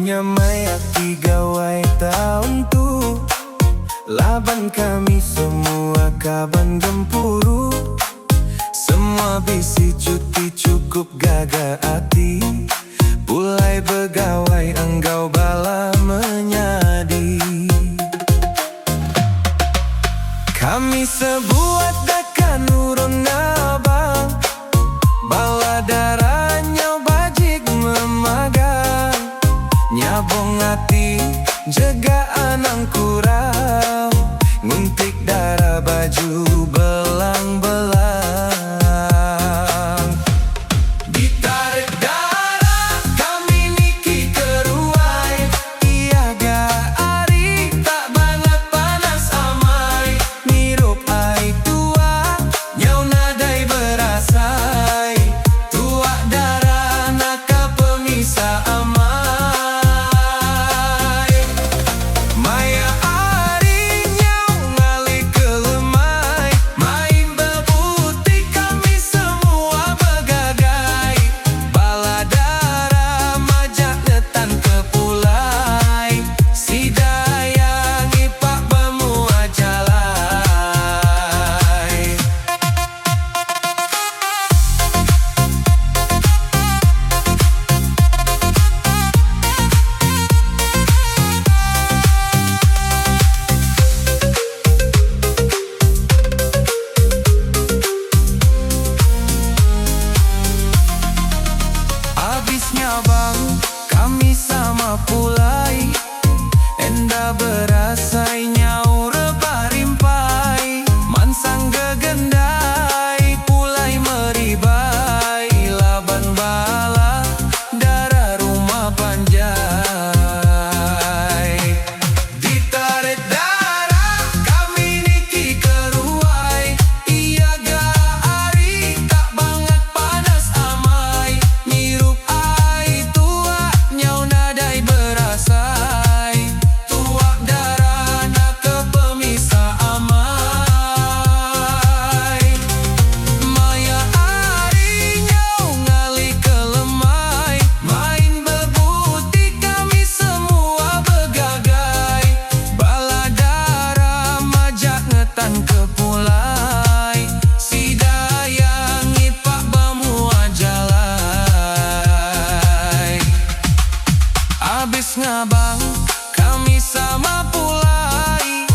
Nyamai aki gawai tahun tu, laban kami semua kaban gempuru. Semua bisi cuti cukup gagal hati, pulai begawai enggau bala menyadi. Kami sebuat dakan urun abang, bala darahnya bajik memagang. Nyabong hati jaga anang kurang, nguntik darah baju belang-belang. Ditarik darah kami niki keruai, iya ga ari tak banget panas amai. Nirup ai tua nyau nadai berasai, tua darah naka pemisah amai. Maya ari nyau ngali kelemai, main bebutik kami semua begagai. Bala darah majak netan kepulai, si dayang ipak bemua jalai. Habisnya bang, kami sama pulai, enda berasai nyau rebah rimpai. Mansang gegendai, pulai meribai, laban bala darah rumah panjai. Ditarik darah kami niki keruai, iya ga ari tak banget panas amai. Nirup ai tua nyau nadai berasai, tua darah naka pemisah amai. Maya ari nyau ngali kelemai, main bebutik kami semua begagai. Bala darah majak ngetan kepulai, si dayang ipak bemua jalai. Abis ngabang kami sama pulai,